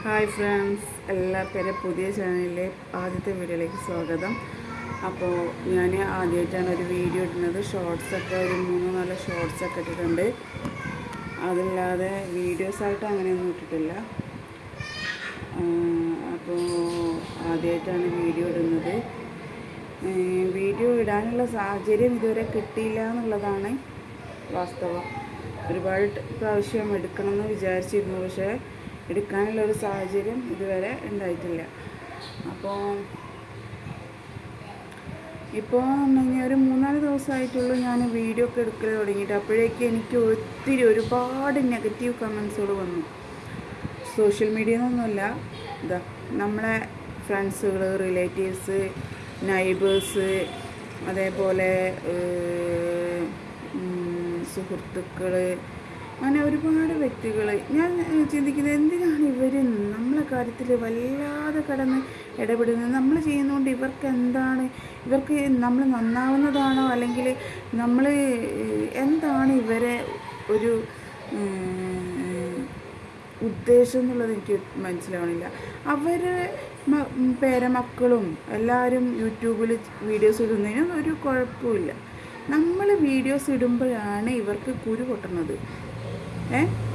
Hi friends, എല്ലാവരും പുതിയ ചാനലിലെ ആദ്യത്തെ വീഡിയോയിലേക്ക് സ്വാഗതം. അപ്പോൾ ഞാൻ ആദ്യമായിട്ടാണ് ഒരു വീഡിയോ ഇടുന്നത്. ഷോർട്സൊക്കെ ഒരു 3-4 ഷോർട്സൊക്കെ ഇട്ടിട്ടുണ്ട്. അതല്ലാതെ വീഡിയോസായിട്ട് അങ്ങനെയൊന്നും ഇട്ടിട്ടില്ല. അപ്പോൾ ആദ്യമായിട്ടാണ് വീഡിയോ ഇടുന്നത്. വീഡിയോ ഇടാനുള്ള സാഹചര്യം ഇതുവരെ കിട്ടിയില്ല എന്നുള്ളതാണ് വാസ്തവം. ഒരുപാട് പ്രാവശ്യം എടുക്കണമെന്ന് വിചാരിച്ചിരുന്നു, പക്ഷേ എടുക്കാനുള്ളൊരു സാഹചര്യം ഇതുവരെ ഉണ്ടായിട്ടില്ല. അപ്പോൾ ഇപ്പോൾ ഒരു 3-4 ദിവസമായിട്ടുള്ളൂ ഞാൻ വീഡിയോ ഒക്കെ എടുക്കൽ തുടങ്ങിയിട്ട്. അപ്പോഴേക്ക് എനിക്ക് ഒരുപാട് നെഗറ്റീവ് കമൻസുകൾ വന്നു. സോഷ്യൽ മീഡിയയിൽ നിന്നൊന്നുമല്ല, ഇതാ നമ്മളെ ഫ്രണ്ട്സുകൾ, റിലേറ്റീവ്സ്, നൈബേഴ്സ്, അതേപോലെ സുഹൃത്തുക്കൾ, അങ്ങനെ ഒരുപാട് വ്യക്തികൾ. ഞാൻ ചിന്തിക്കുന്നത്, എന്തിനാണ് ഇവർ നമ്മളെ കാര്യത്തിൽ വല്ലാതെ കടന്ന് ഇടപെടുന്നത്? നമ്മൾ ചെയ്യുന്നതുകൊണ്ട് ഇവർക്ക് എന്താണ്? ഇവർക്ക് നമ്മൾ നന്നാവുന്നതാണോ, അല്ലെങ്കിൽ നമ്മൾ എന്താണ് ഇവരെ ഒരു ഉദ്ദേശം എന്നുള്ളത് എനിക്ക് മനസ്സിലാവണില്ല. അവരെ പേരമക്കളും എല്ലാവരും യൂട്യൂബിൽ വീഡിയോസ് ഇടുന്നതിനും ഒരു കുഴപ്പമില്ല. നമ്മൾ വീഡിയോസ് ഇടുമ്പോഴാണ് ഇവർക്ക് കുരു പൊട്ടുന്നത്.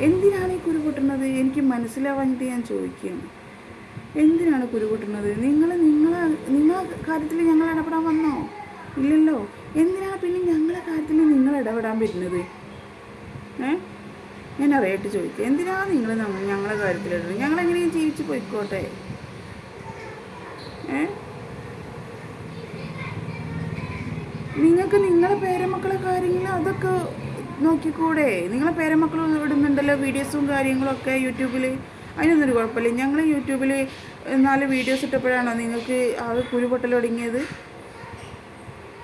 എന്തിനാണ് ഈ കുരു പൊട്ടുന്നത്? എനിക്ക് മനസ്സിലാവാഞ്ഞിട്ട് ഞാൻ ചോദിക്കുകയാണ്. എന്തിനാണ് കുരു പൊട്ടുന്നത്? നിങ്ങളെ കാര്യത്തിൽ ഞങ്ങൾ ഇടപെടാൻ വന്നോ? ഇല്ലല്ലോ. എന്തിനാണ് പിന്നെ ഞങ്ങളെ കാര്യത്തിൽ നിങ്ങൾ ഇടപെടാൻ പറ്റുന്നത്? ഞാൻ അറിയായിട്ട് ചോദിക്കുക, എന്തിനാണ് നിങ്ങൾ ഞങ്ങളെ കാര്യത്തിൽ ഇടുന്നത്? ഞങ്ങളെങ്ങനെയും ജീവിച്ച് പോയിക്കോട്ടെ. നിങ്ങൾക്ക് നിങ്ങളെ പേരമക്കളെ കാര്യങ്ങൾ അതൊക്കെ നോക്കിക്കൂടെ? നിങ്ങളെ പേരമക്കൾ ഇടുന്നുണ്ടല്ലോ വീഡിയോസും കാര്യങ്ങളൊക്കെ യൂട്യൂബിൽ. അതിനൊന്നൊരു കുഴപ്പമില്ല. ഞങ്ങൾ യൂട്യൂബിൽ 4 വീഡിയോസ് ഇട്ടപ്പോഴാണോ നിങ്ങൾക്ക് ആകെ കുരുപൊട്ടൽ തുടങ്ങിയത്?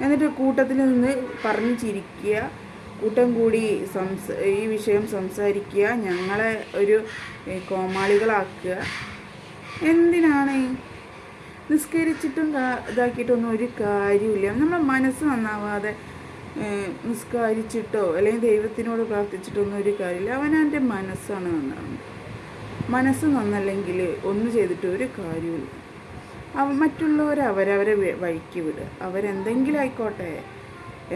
എന്നിട്ട് കൂട്ടത്തിൽ നിന്ന് പറഞ്ഞ് ചിരിക്കുക, കൂട്ടം കൂടി ഈ വിഷയം സംസാരിക്കുക, ഞങ്ങളെ ഒരു കോമാളികളാക്കുക. എന്തിനാണ്? നിസ്കരിച്ചിട്ടും ഇതാക്കിയിട്ടൊന്നും ഒരു കാര്യമില്ല. നമ്മളെ മനസ്സ് നന്നാവാതെ നിസ്കരിച്ചിട്ടോ അല്ലെങ്കിൽ ദൈവത്തിനോട് പ്രാർത്ഥിച്ചിട്ടൊന്നും ഒരു കാര്യമില്ല. അവനവൻ്റെ മനസ്സാണ് നന്നാവുന്നത്. മനസ്സ് നന്നല്ലെങ്കിൽ ഒന്നും ചെയ്തിട്ട് ഒരു കാര്യമില്ല. മറ്റുള്ളവരെ അവരവരെ വഴിക്ക് വിടുക. അവരെന്തെങ്കിലും ആയിക്കോട്ടെ,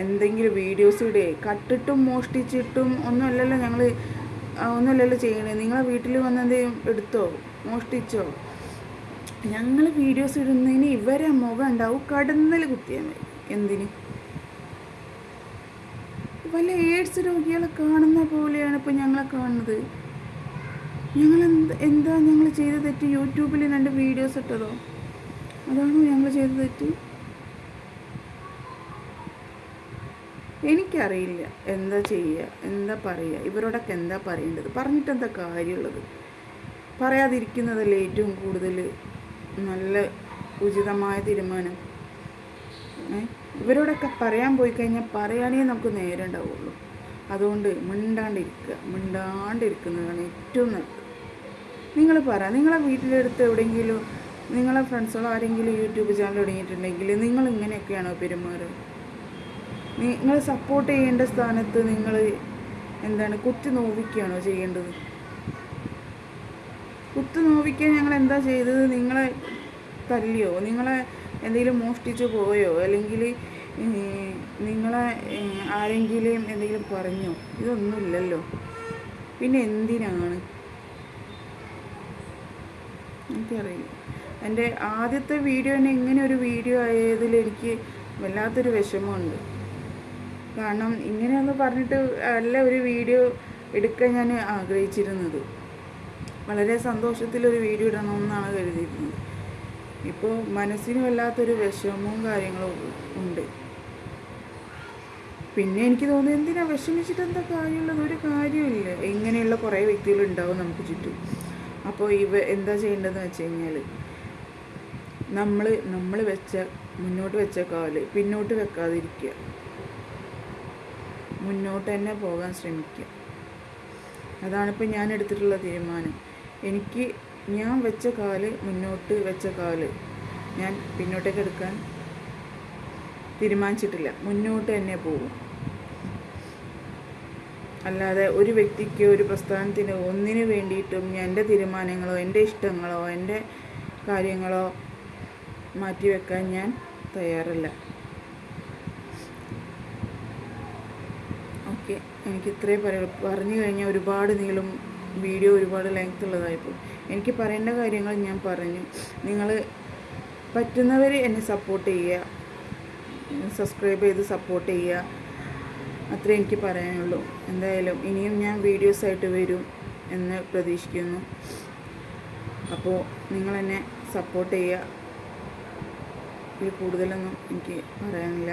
എന്തെങ്കിലും വീഡിയോസ് ഇടേ. കട്ടിട്ടും മോഷ്ടിച്ചിട്ടും ഒന്നുമല്ലല്ലോ ചെയ്യണേ. നിങ്ങളെ വീട്ടിൽ വന്നെന്തെങ്കിലും എടുത്തോ, മോഷ്ടിച്ചോ? ഞങ്ങൾ വീഡിയോസ് ഇടുന്നതിന് ഇവരെ മുഖം ഉണ്ടാവും കടന്നൽ കുത്തിയാൽ മതി. എന്തിന്? വല്ല എയ്ഡ്സ് രോഗികളെ കാണുന്ന പോലെയാണ് ഇപ്പോൾ ഞങ്ങളെ കാണുന്നത്. എന്താ ഞങ്ങൾ ചെയ്ത തെറ്റ്? യൂട്യൂബിൽ 2 വീഡിയോസ് ഇട്ടതോ? അതാണോ ഞങ്ങൾ ചെയ്ത തെറ്റ്? എനിക്കറിയില്ല എന്താ ചെയ്യുക, എന്താ പറയുക. ഇവരോടൊക്കെ എന്താ പറയേണ്ടത്? പറഞ്ഞിട്ട് എന്താ കാര്യമുള്ളത്? പറയാതിരിക്കുന്നതല്ലേ ഏറ്റവും കൂടുതൽ നല്ല ഉചിതമായ തീരുമാനം. ഇവരോടൊക്കെ പറയാൻ പോയി കഴിഞ്ഞാൽ പറയാനേ നമുക്ക് നേരം ഉണ്ടാവുള്ളൂ. അതുകൊണ്ട് മിണ്ടാണ്ടിരിക്കുന്നതാണ് ഏറ്റവും നല്ലത്. നിങ്ങൾ നിങ്ങളെ വീട്ടിലെടുത്ത് എവിടെയെങ്കിലും നിങ്ങളെ ഫ്രണ്ട്സുകളോ ആരെങ്കിലും യൂട്യൂബ് ചാനൽ തുടങ്ങിയിട്ടുണ്ടെങ്കിൽ നിങ്ങൾ ഇങ്ങനെയൊക്കെയാണോ പെരുമാറുക? നിങ്ങൾ സപ്പോർട്ട് ചെയ്യേണ്ട സ്ഥാനത്ത് നിങ്ങൾ എന്താണ് കുത്തി നോവിക്കുകയാണോ ചെയ്യേണ്ടത്? കുത്തി നോവിക്കാൻ ഞങ്ങൾ എന്താ ചെയ്തത്? നിങ്ങളെ തല്ലിയോ? നിങ്ങളെ എന്തെങ്കിലും മോഷ്ടിച്ചു പോയോ? അല്ലെങ്കിൽ നിങ്ങളെ ആരെങ്കിലും എന്തെങ്കിലും പറഞ്ഞോ? ഇതൊന്നുമില്ലല്ലോ. പിന്നെ എന്തിനാണ്? എനിക്കറിയില്ല. എൻ്റെ ആദ്യത്തെ വീഡിയോ തന്നെ ഇങ്ങനെ ഒരു വീഡിയോ ആയതിൽ എനിക്ക് വല്ലാത്തൊരു വിഷമമുണ്ട്. കാരണം ഇങ്ങനെയൊന്ന് പറഞ്ഞിട്ട് അല്ല ഒരു വീഡിയോ എടുക്കാൻ ഞാൻ ആഗ്രഹിച്ചിരുന്നത്. വളരെ സന്തോഷത്തിലൊരു വീഡിയോ ഇടണമെന്നാണ് കരുതിയിരുന്നത്. ഇപ്പോൾ മനസ്സിന് വല്ലാത്തൊരു വിഷമവും കാര്യങ്ങളും ഉണ്ട്. പിന്നെ എനിക്ക് തോന്നുന്നു, എന്തിനാ വിഷമിച്ചിട്ട് എന്താ കാര്യമുള്ളത്? ഒരു കാര്യമില്ല. ഇങ്ങനെയുള്ള കുറേ വ്യക്തികളുണ്ടാവും നമുക്ക് ചുറ്റും. അപ്പോൾ എന്താ ചെയ്യേണ്ടതെന്ന് വെച്ച് കഴിഞ്ഞാൽ, നമ്മൾ മുന്നോട്ട് വെച്ച കാല് പിന്നോട്ട് വെക്കാതിരിക്കുക. മുന്നോട്ട് തന്നെ പോകാൻ ശ്രമിക്കുക. അതാണിപ്പോൾ ഞാൻ എടുത്തിട്ടുള്ള തീരുമാനം. ഞാൻ വെച്ച കാല്, മുന്നോട്ട് വെച്ച കാല് ഞാൻ പിന്നോട്ടേക്ക് എടുക്കാൻ തീരുമാനിച്ചിട്ടില്ല. മുന്നോട്ട് തന്നെ പോകും. അല്ലാതെ ഒരു വ്യക്തിക്ക് ഒരു പ്രസ്ഥാനത്തിന് ഒന്നിനു വേണ്ടിയിട്ടും എൻ്റെ തീരുമാനങ്ങളോ എൻ്റെ ഇഷ്ടങ്ങളോ എൻ്റെ കാര്യങ്ങളോ മാറ്റിവെക്കാൻ ഞാൻ തയ്യാറല്ല. ഓക്കെ, എനിക്ക് ഇത്രയും പറഞ്ഞു കഴിഞ്ഞാൽ ഒരുപാട് നീളും, വീഡിയോ ഒരുപാട് ലെങ്ത് ഉള്ളതായിപ്പോൾ. എനിക്ക് പറയേണ്ട കാര്യങ്ങൾ ഞാൻ പറഞ്ഞു. നിങ്ങൾ പറ്റുന്നവർ എന്നെ സപ്പോർട്ട് ചെയ്യുക, സബ്സ്ക്രൈബ് ചെയ്ത് സപ്പോർട്ട് ചെയ്യുക, അത്രേ എനിക്ക് പറയാനുള്ളൂ. എന്തായാലും ഇനിയും ഞാൻ വീഡിയോസായിട്ട് വരും എന്ന് പ്രതീക്ഷിക്കുന്നു. അപ്പോൾ നിങ്ങളെന്നെ സപ്പോർട്ട് ചെയ്യുക. ഇതിൽ കൂടുതലൊന്നും എനിക്ക് പറയാനില്ല.